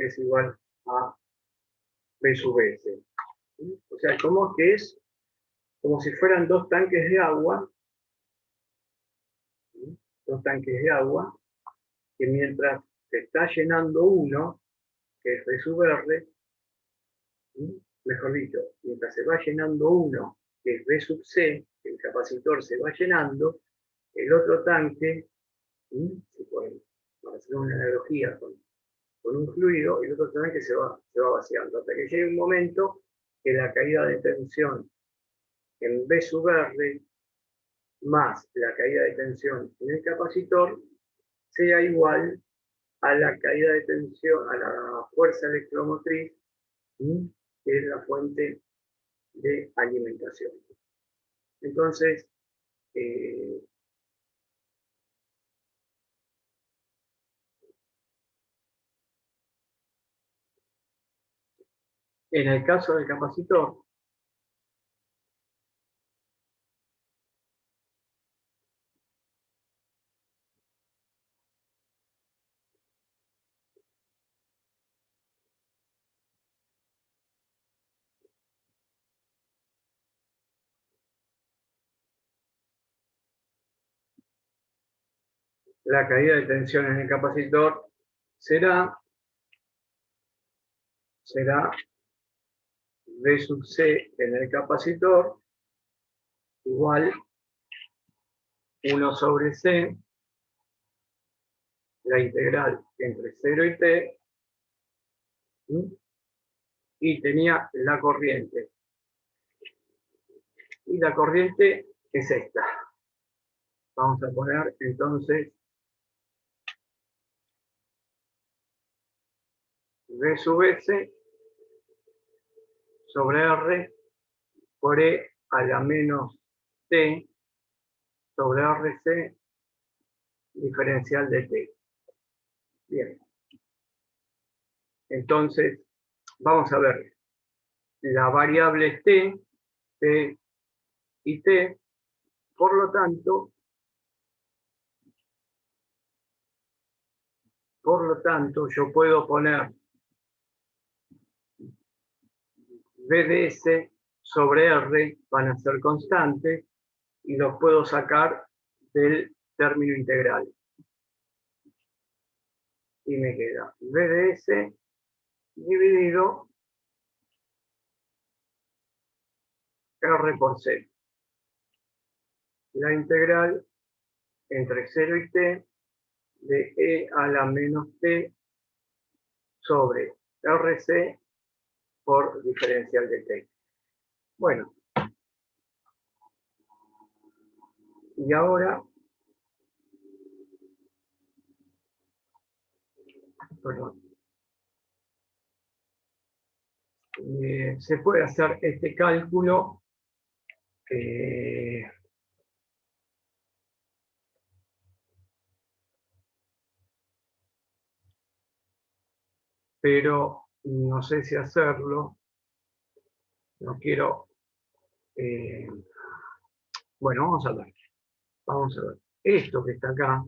es igual a B sub S. O sea, como que es como si fueran dos tanques de agua, que mientras se está llenando uno, que es B sub R, mejor dicho, mientras se va llenando uno, que es B sub C, el capacitor se va llenando, el otro tanque, para hacer una analogía con un fluido, el otro tanque se va vaciando, hasta que llegue un momento que la caída de tensión en B sub R más la caída de tensión en el capacitor sea igual a la caída de tensión, a la fuerza electromotriz, que es la fuente de alimentación. Entonces, en el caso del capacitor, la caída de tensión en el capacitor será V sub C en el capacitor igual 1 sobre C, la integral entre 0 y T, y tenía la corriente. Y la corriente es esta. Vamos a poner entonces V sub S sobre R por E a la menos T sobre RC diferencial de T. Bien. Entonces, vamos a ver. La variable es T y T, por lo tanto, yo puedo poner V de S sobre R, van a ser constantes, y los puedo sacar del término integral. Y me queda V de S dividido R por C. La integral entre 0 y T de E a la menos T sobre RC por diferencial de T. Bueno, y ahora, perdón, se puede hacer este cálculo pero no sé si hacerlo, no quiero, bueno, vamos a ver, esto que está acá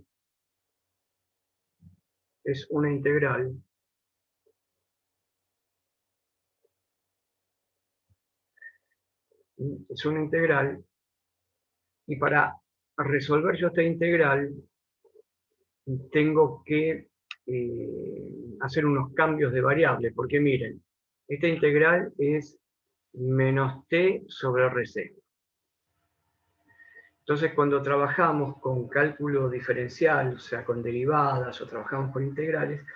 es una integral y para resolver yo esta integral tengo que hacer unos cambios de variable, porque miren, esta integral es menos t sobre RC. Entonces, cuando trabajamos con cálculo diferencial, o sea, con derivadas, o trabajamos con integrales,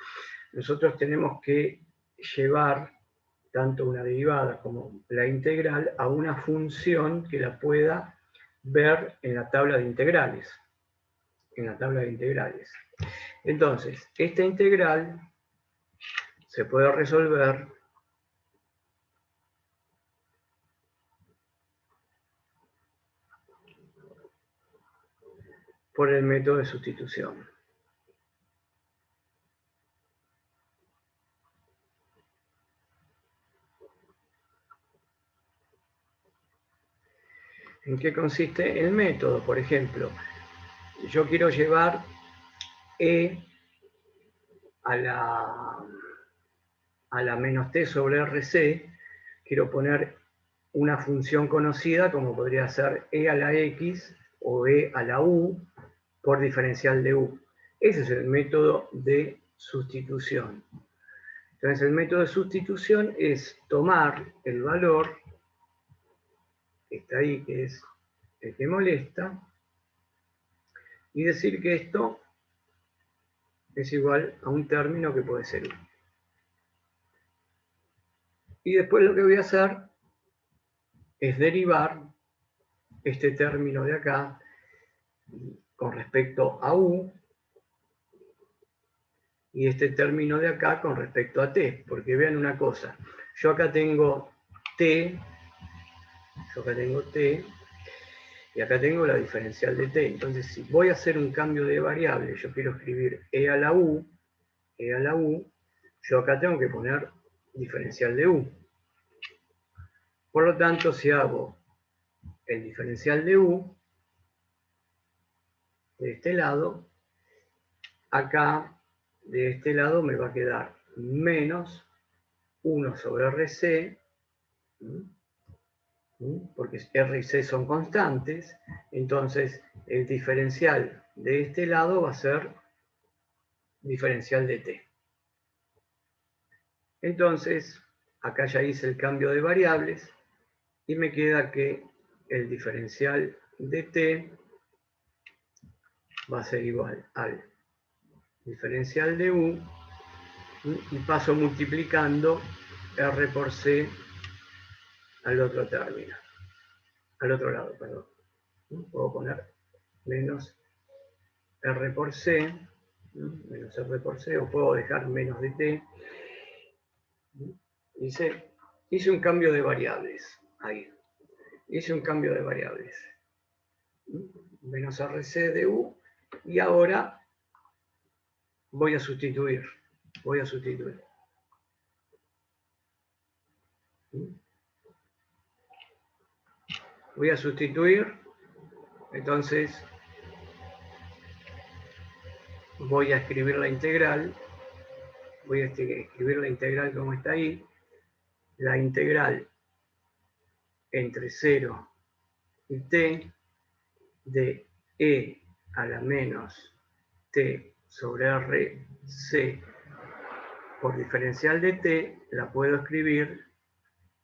nosotros tenemos que llevar tanto una derivada como la integral a una función que la pueda ver en la tabla de integrales. Entonces, esta integral se puede resolver por el método de sustitución. ¿En qué consiste el método? Por ejemplo, yo quiero llevar E a la a la menos t sobre rc, quiero poner una función conocida como podría ser e a la x o e a la u por diferencial de u. Ese es el método de sustitución. Entonces el método de sustitución es tomar el valor que está ahí, que es el que molesta, y decir que esto es igual a un término que puede ser 1. Y después lo que voy a hacer es derivar este término de acá con respecto a u y este término de acá con respecto a t, porque vean una cosa, yo acá tengo t, y acá tengo la diferencial de t. Entonces, si voy a hacer un cambio de variable, yo quiero escribir e a la u, yo acá tengo que poner diferencial de u. Por lo tanto, si hago el diferencial de u de este lado, acá de este lado me va a quedar menos 1 sobre rc, porque r y c son constantes, entonces el diferencial de este lado va a ser diferencial de t. Entonces, acá ya hice el cambio de variables y me queda que el diferencial de t va a ser igual al diferencial de u y paso multiplicando r por c al otro término, al otro lado, perdón. Puedo poner menos r por c, menos r por c, o puedo dejar menos de t. Hice un cambio de variables, ahí. Hice un cambio de variables. Menos rc de u, y ahora voy a sustituir. Voy a sustituir. Voy a sustituir, entonces voy a escribir la integral. Voy a escribir la integral como está ahí. La integral entre 0 y t de e a la menos t sobre rc por diferencial de t, la puedo escribir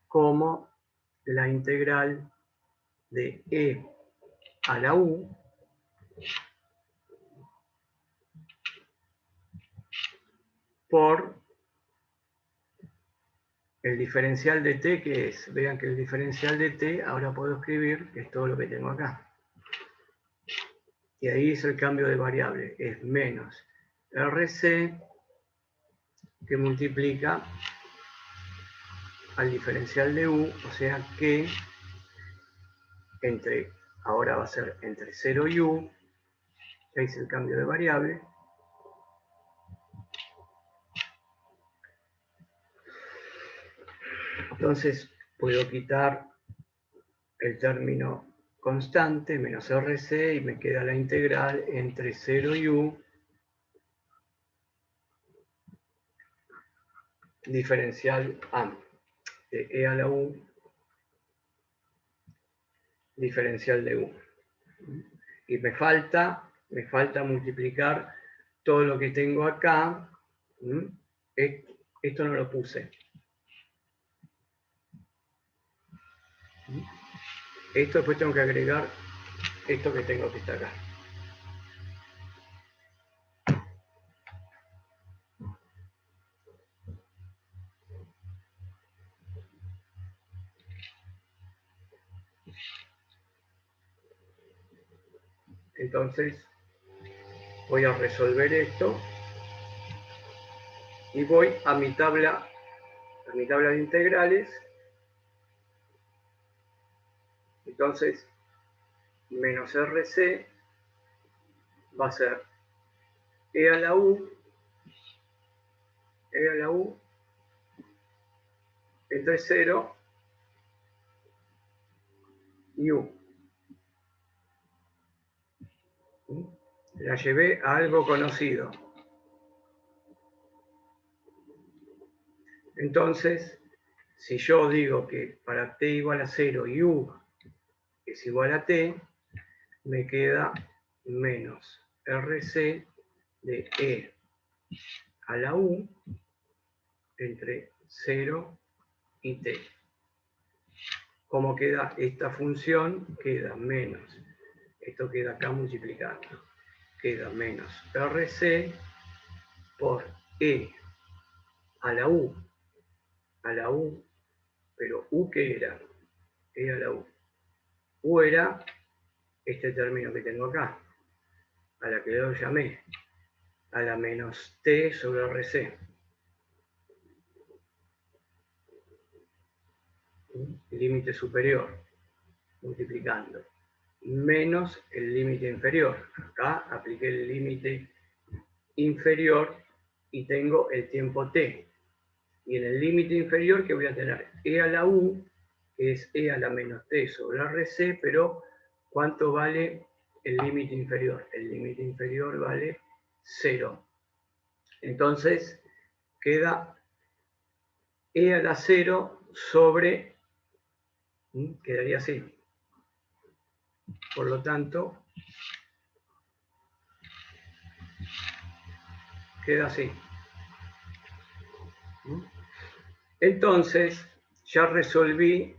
como la integral de e a la u por el diferencial de t, que es, vean que el diferencial de t, ahora puedo escribir, que es todo lo que tengo acá. Y ahí es el cambio de variable, es menos rc que multiplica al diferencial de u, o sea que ahora va a ser entre 0 y u, ya hice el cambio de variable. Entonces puedo quitar el término constante, menos rc, y me queda la integral entre 0 y u, diferencial de e a la u, diferencial de u. Y me falta multiplicar todo lo que tengo acá. Esto no lo puse. Esto después tengo que agregar esto que tengo que estar acá. Entonces voy a resolver esto y voy a mi tabla de integrales. Entonces menos rc va a ser e a la u entre 0 y u. La llevé a algo conocido. Entonces, si yo digo que para t igual a 0 y u es igual a t, me queda menos RC de E a la U entre 0 y t. ¿Cómo queda esta función? Queda menos. Esto queda acá multiplicando. Queda menos RC por E a la U. A la U, pero U ¿qué era? E a la U. U era este término que tengo acá, a la que lo llamé, a la menos t sobre RC. Límite superior, multiplicando, menos el límite inferior. Acá apliqué el límite inferior y tengo el tiempo t. Y en el límite inferior que voy a tener e a la u, que es e a la menos t sobre RC, pero ¿cuánto vale el límite inferior? El límite inferior vale 0. Entonces queda e a la 0 sobre, quedaría así. Por lo tanto, queda así. Entonces, ya resolví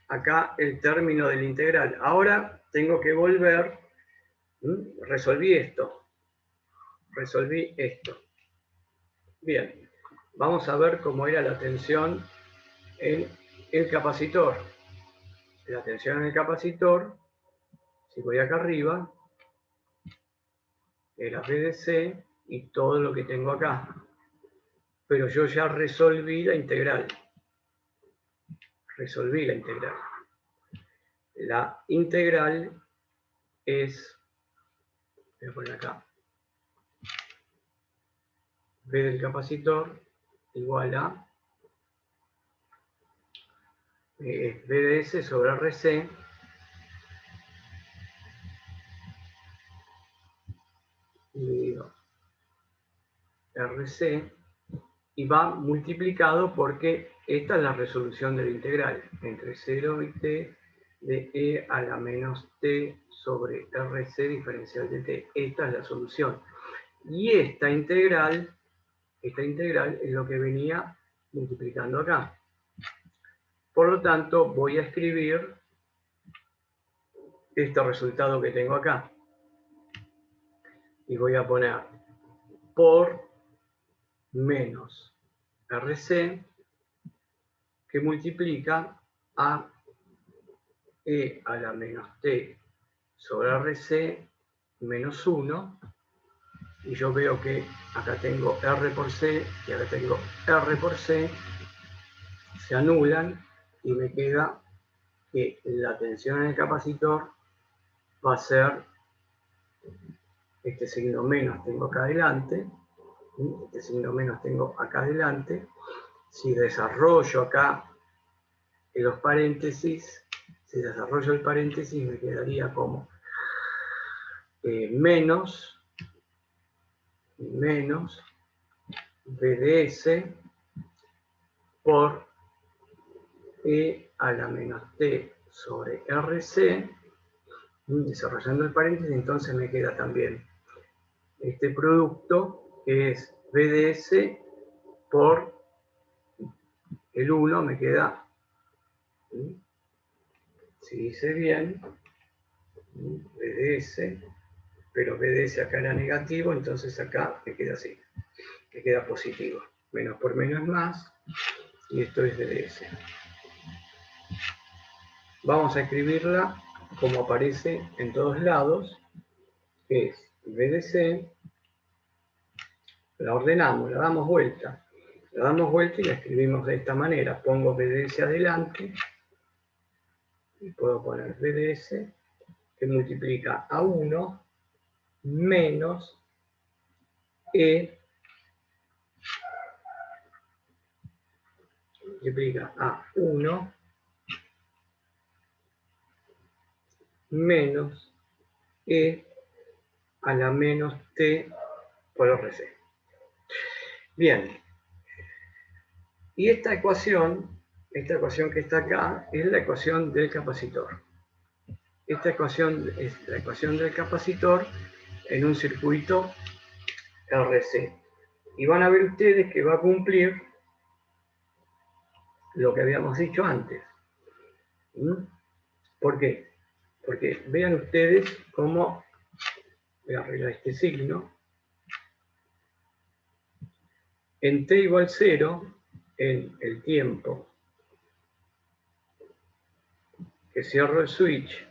acá el término del integral. Ahora tengo que volver, resolví esto. Bien, vamos a ver cómo era la tensión en el capacitor. La tensión en el capacitor, si voy acá arriba, era VDC y todo lo que tengo acá. Pero yo ya resolví la integral. La integral es, voy a poner acá, V del capacitor igual a VDS sobre RC dividido RC y va multiplicado porque esta es la resolución de la integral entre 0 y t de e a la menos t sobre RC diferencial de t. Esta es la solución. Y esta integral es lo que venía multiplicando acá. Por lo tanto, voy a escribir este resultado que tengo acá. Y voy a poner por menos RC que multiplica a e a la menos t sobre RC menos 1. Y yo veo que acá tengo R por C y acá tengo R por C. Se anulan y me queda que la tensión en el capacitor va a ser este signo menos tengo acá adelante, este signo menos tengo acá adelante. Si desarrollo acá en los paréntesis, si desarrollo el paréntesis me quedaría como menos VDS por E a la menos T sobre RC, desarrollando el paréntesis, entonces me queda también este producto que es VDS por el 1, me queda, si hice bien, VDS, pero VDS acá era negativo, entonces acá me queda así, me queda positivo. Menos por menos es más, y esto es VDS. Vamos a escribirla como aparece en todos lados, que es VDC, la ordenamos, la damos vuelta y la escribimos de esta manera. Pongo VDS adelante y puedo poner VDS que multiplica a 1 menos E multiplica a 1 menos E a la menos T por RC. Bien. Y esta ecuación que está acá, es la ecuación del capacitor. Esta ecuación es la ecuación del capacitor en un circuito RC. Y van a ver ustedes que va a cumplir lo que habíamos dicho antes. ¿Por qué? Porque vean ustedes cómo, voy a arreglar este signo, en t igual 0, en el tiempo que cierro el switch,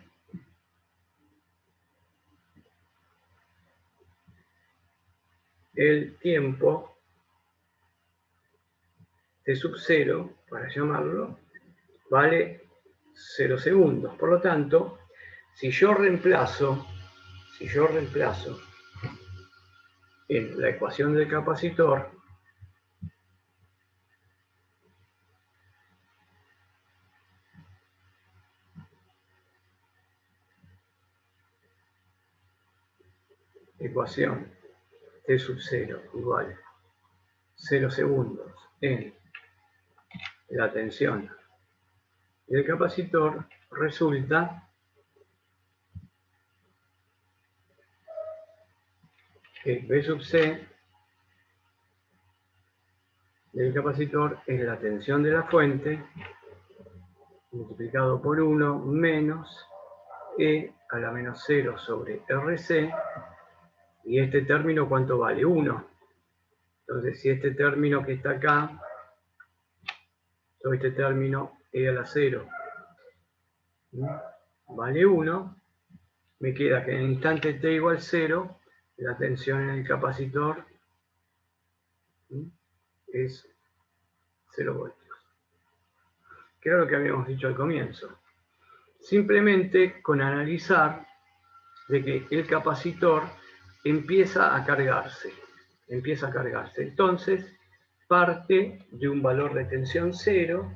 el tiempo t sub 0, para llamarlo, vale 0 segundos. Por lo tanto, si yo reemplazo en la ecuación del capacitor, ecuación t sub 0 igual 0 segundos en la tensión del capacitor, resulta que B sub C del capacitor es la tensión de la fuente multiplicado por 1 menos E a la menos 0 sobre RC, y este término ¿cuánto vale? 1. Entonces, si este término que está acá, todo este término E a la 0, vale 1, me queda que en el instante t igual 0, la tensión en el capacitor es 0 voltios. Que era lo que habíamos dicho al comienzo. Simplemente con analizar de que el capacitor empieza a cargarse. Entonces, parte de un valor de tensión 0,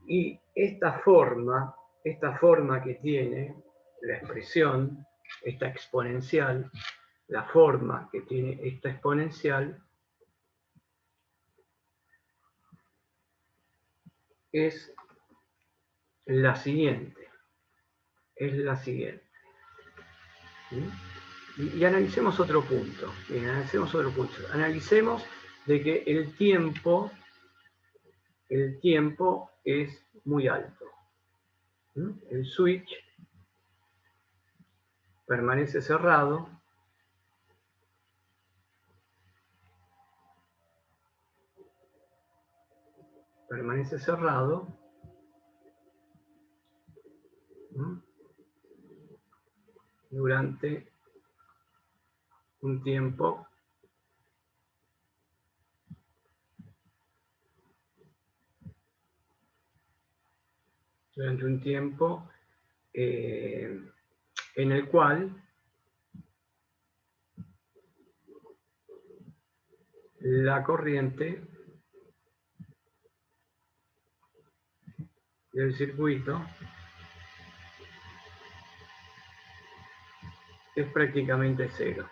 y esta forma que tiene la expresión, esta exponencial, la forma que tiene esta exponencial es la siguiente. Y analicemos otro punto. Bien, analicemos de que el tiempo es muy alto. El switch permanece cerrado durante un tiempo en el cual la corriente del circuito es prácticamente cero.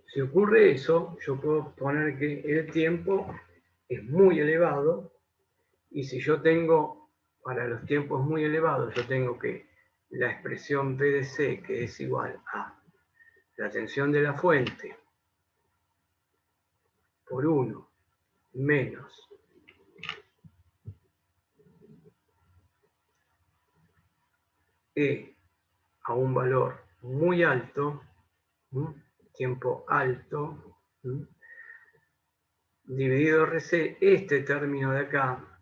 Si ocurre eso, yo puedo poner que el tiempo es muy elevado, y si yo tengo, para los tiempos muy elevados, yo tengo que la expresión P de C, que es igual a la tensión de la fuente por 1 menos E a un valor muy alto, tiempo alto, dividido RC, este término de acá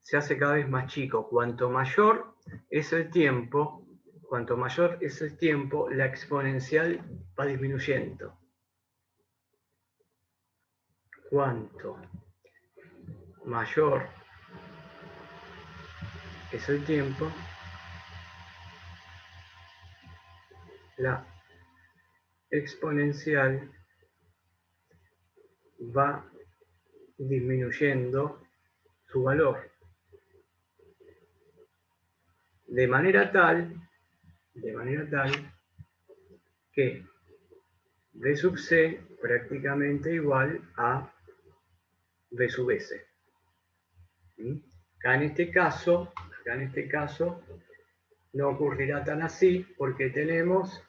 se hace cada vez más chico. Cuanto mayor es el tiempo, la exponencial va disminuyendo. Cuanto mayor es el tiempo, la exponencial va disminuyendo su valor. De manera tal que V sub C prácticamente igual a V sub S. Acá en este caso, no ocurrirá tan así porque tenemos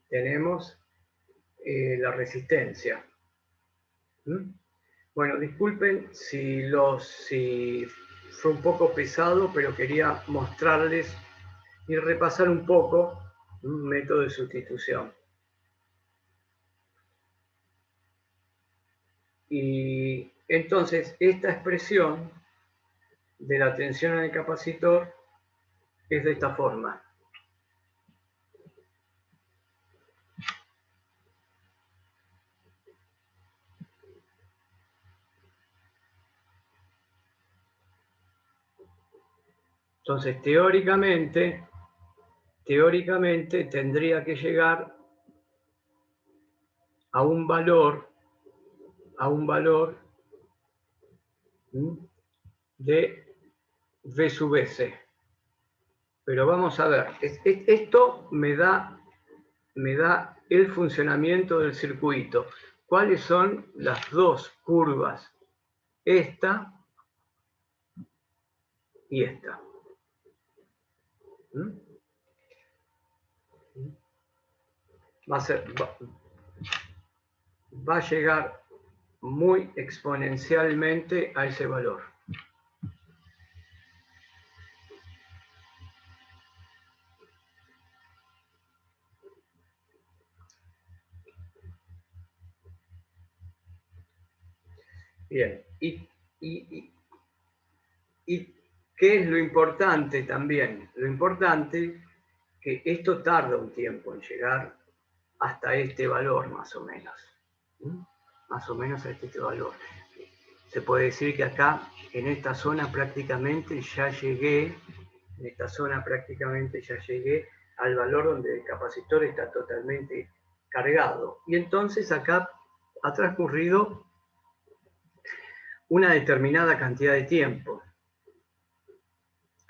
la resistencia. Bueno, disculpen si fue un poco pesado, pero quería mostrarles y repasar un poco un método de sustitución. Y entonces esta expresión de la tensión en el capacitor es de esta forma. Entonces, teóricamente tendría que llegar a un valor de V sub S. Pero vamos a ver, esto me da el funcionamiento del circuito. ¿Cuáles son las dos curvas? Esta y esta. Va a llegar muy exponencialmente a ese valor. Bien, ¿y qué es lo importante también? Lo importante que esto tarda un tiempo en llegar hasta este valor, más o menos. Más o menos a este valor. Se puede decir que acá, en esta zona prácticamente ya llegué, al valor donde el capacitor está totalmente cargado. Y entonces acá ha transcurrido una determinada cantidad de tiempo.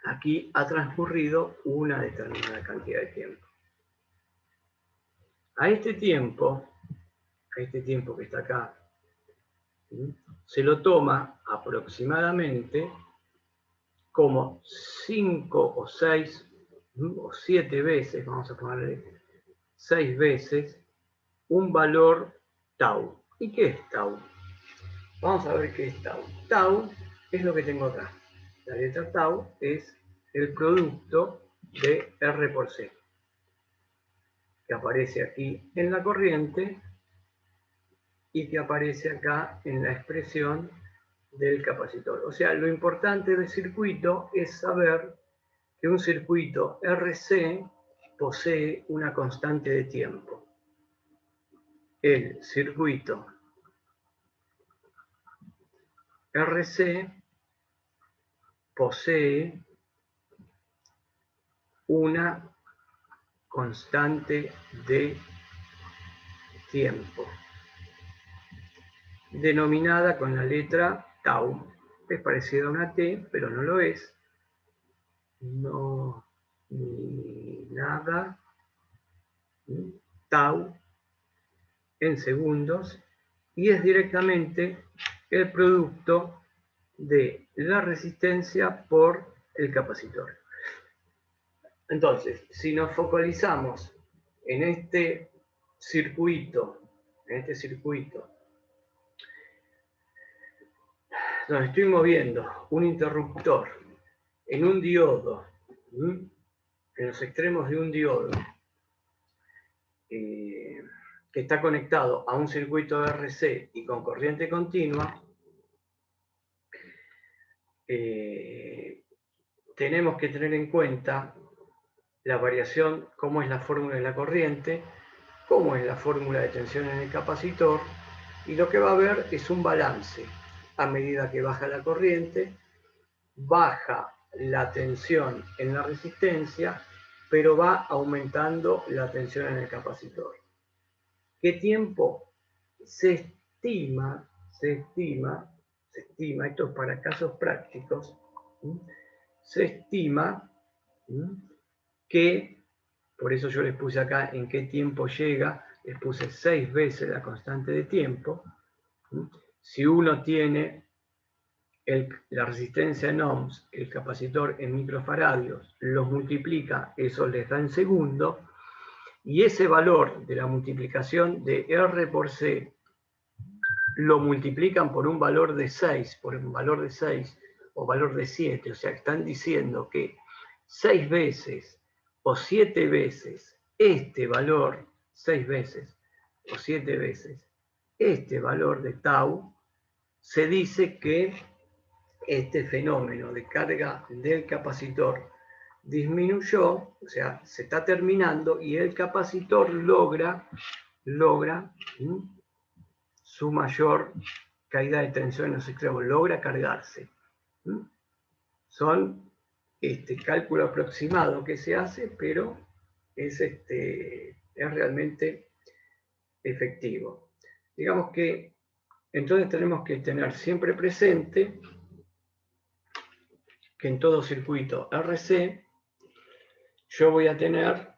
Aquí ha transcurrido una determinada cantidad de tiempo. A este tiempo que está acá, se lo toma aproximadamente como 5 o 6 o 7 veces, vamos a ponerle 6 veces, un valor tau. ¿Y qué es tau? Vamos a ver qué es tau. Tau es lo que tengo acá. La letra tau es el producto de R por C, que aparece aquí en la corriente y que aparece acá en la expresión del capacitor. O sea, lo importante del circuito es saber que un circuito RC posee una constante de tiempo. El circuito RC posee una constante de tiempo, denominada con la letra tau. Es parecida a una T, pero no lo es. No, ni nada. Tau en segundos, y es directamente el producto de la resistencia por el capacitor. Entonces, si nos focalizamos en este circuito, donde estoy moviendo un interruptor en un diodo, en los extremos de un diodo, que está conectado a un circuito RC y con corriente continua, tenemos que tener en cuenta la variación, cómo es la fórmula de la corriente, cómo es la fórmula de tensión en el capacitor, y lo que va a haber es un balance. A medida que baja la corriente, baja la tensión en la resistencia, pero va aumentando la tensión en el capacitor. ¿Qué tiempo? Se estima, esto es para casos prácticos, se estima que por eso yo les puse acá en qué tiempo llega, les puse 6 veces la constante de tiempo. Si uno tiene la resistencia en ohms, el capacitor en microfaradios, los multiplica, eso les da en segundo, y ese valor de la multiplicación de R por C lo multiplican por un valor de 6, por un valor de 6 o valor de 7, o sea, están diciendo que 6 veces o 7 veces este valor, 6 veces o 7 veces este valor de tau, se dice que este fenómeno de carga del capacitor disminuyó, o sea, se está terminando y el capacitor logra su mayor caída de tensión en los extremos, logra cargarse. Son cálculo aproximado que se hace, pero es realmente efectivo. Digamos que entonces tenemos que tener siempre presente que en todo circuito RC yo voy a tener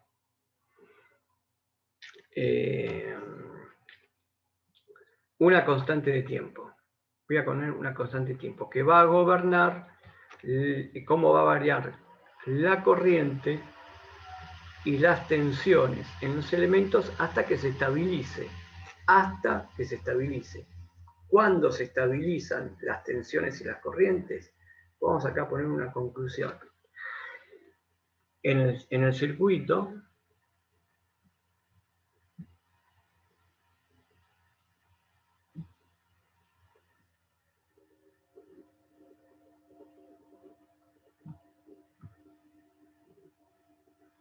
una constante de tiempo. Voy a poner una constante de tiempo que va a gobernar cómo va a variar la corriente y las tensiones en los elementos hasta que se estabilice. Hasta que se estabilice. Cuando se estabilizan las tensiones y las corrientes, vamos acá a poner una conclusión. En el circuito,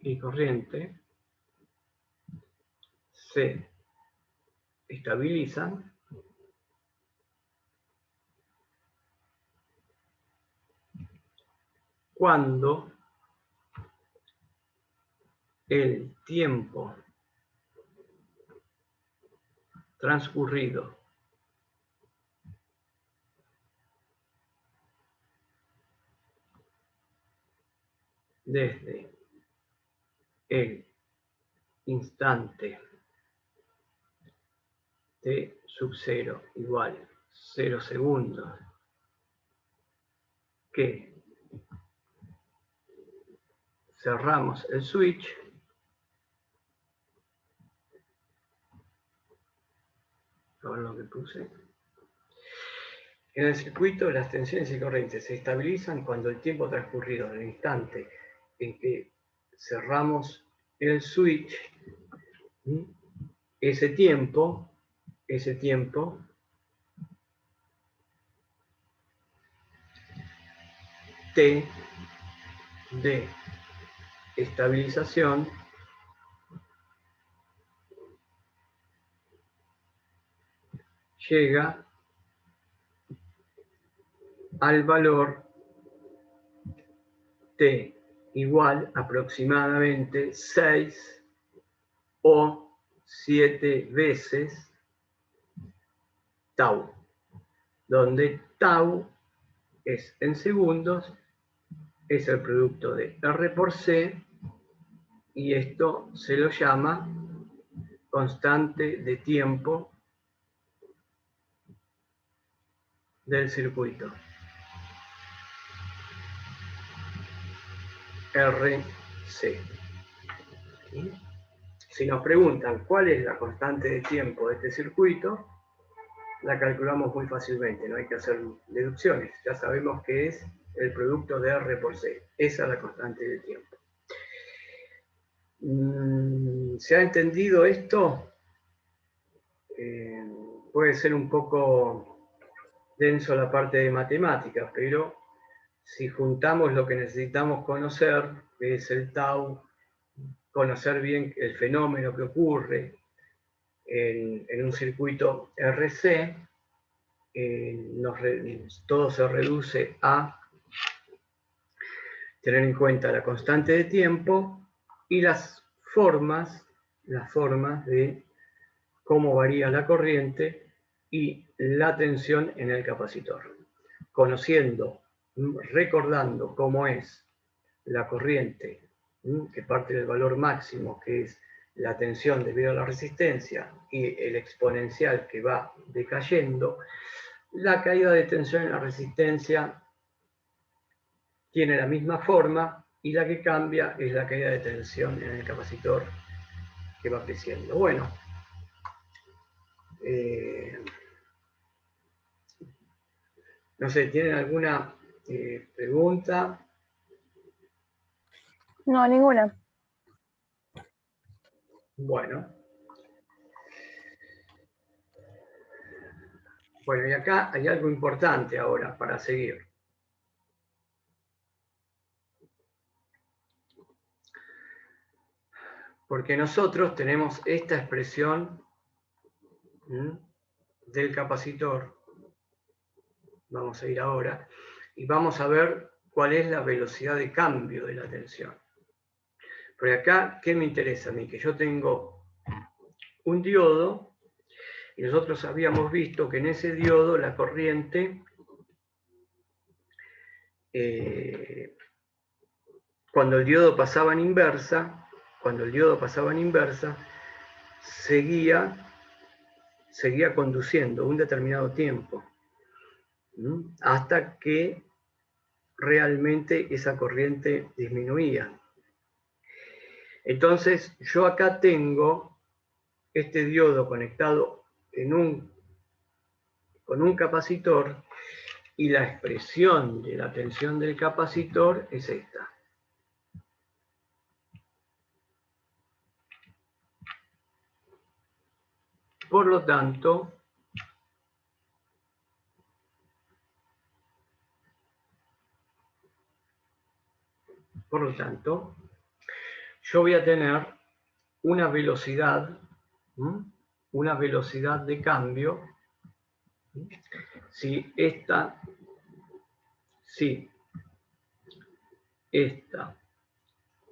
y corriente se estabilizan cuando el tiempo transcurrido desde el instante t sub 0 igual 0 segundos que cerramos el switch, a ver lo que puse. En el circuito las tensiones y corrientes se estabilizan cuando el tiempo transcurrido del instante en que cerramos el switch, ese tiempo T de estabilización llega al valor T igual aproximadamente 6 o 7 veces tau, donde tau es en segundos, es el producto de R por C, y esto se lo llama constante de tiempo del circuito, RC. Si nos preguntan cuál es la constante de tiempo de este circuito, la calculamos muy fácilmente, no hay que hacer deducciones, ya sabemos que es el producto de R por C, esa es la constante de tiempo. ¿Se ha entendido esto? Puede ser un poco denso la parte de matemáticas, pero si juntamos lo que necesitamos conocer, que es el tau, conocer bien el fenómeno que ocurre en un circuito RC, todo se reduce a tener en cuenta la constante de tiempo y las formas de cómo varía la corriente y la tensión en el capacitor. Conociendo, recordando cómo es la corriente que parte del valor máximo, que es la tensión debido a la resistencia, y el exponencial que va decayendo, la caída de tensión en la resistencia tiene la misma forma y la que cambia es la caída de tensión en el capacitor que va creciendo. Bueno, no sé, ¿tienen alguna pregunta? No, ninguna. Bueno. Bueno, y acá hay algo importante ahora para seguir. Porque nosotros tenemos esta expresión del capacitor. Vamos a ir ahora y vamos a ver cuál es la velocidad de cambio de la tensión. Pero acá, ¿qué me interesa a mí? Que yo tengo un diodo y nosotros habíamos visto que en ese diodo la corriente, cuando el diodo pasaba en inversa, seguía conduciendo un determinado tiempo, hasta que realmente esa corriente disminuía. Entonces, yo acá tengo este diodo conectado con un capacitor, y la expresión de la tensión del capacitor es esta. Por lo tanto, yo voy a tener una velocidad de cambio, si esta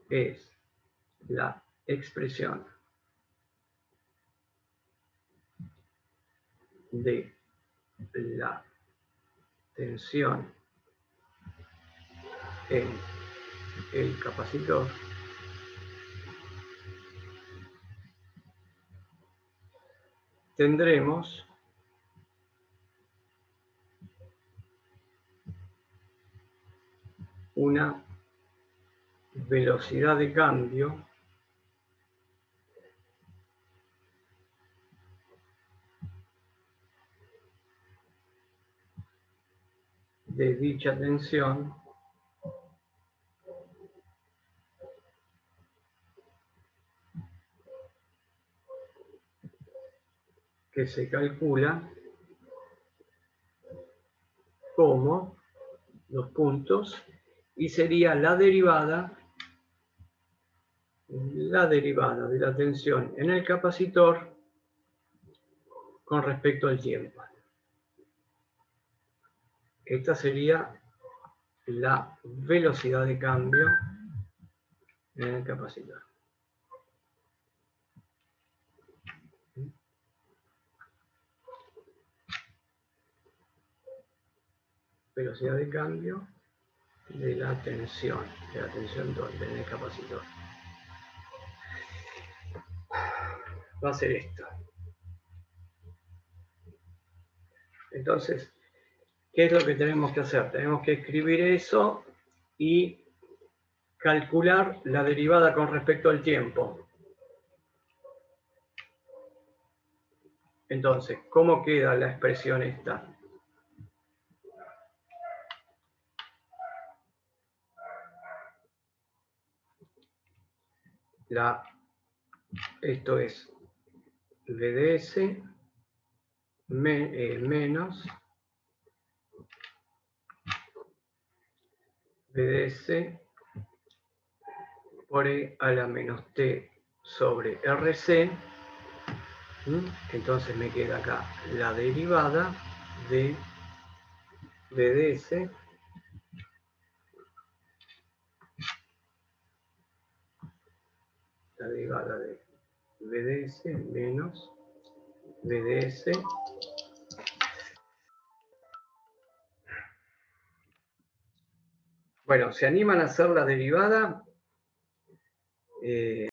es la expresión de la tensión en el capacitor, tendremos una velocidad de cambio de dicha tensión que se calcula como los puntos, y sería la derivada de la tensión en el capacitor con respecto al tiempo. Esta sería la velocidad de cambio en el capacitor. Velocidad de cambio de la tensión ¿dónde? En el capacitor. Va a ser esto. Entonces, ¿qué es lo que tenemos que hacer? Tenemos que escribir eso y calcular la derivada con respecto al tiempo. Entonces, ¿cómo queda la expresión esta? Esto es VDS menos VDS por E a la menos T sobre RC. Entonces me queda acá la derivada de VDS menos VDS bueno, ¿se animan a hacer la derivada? eh,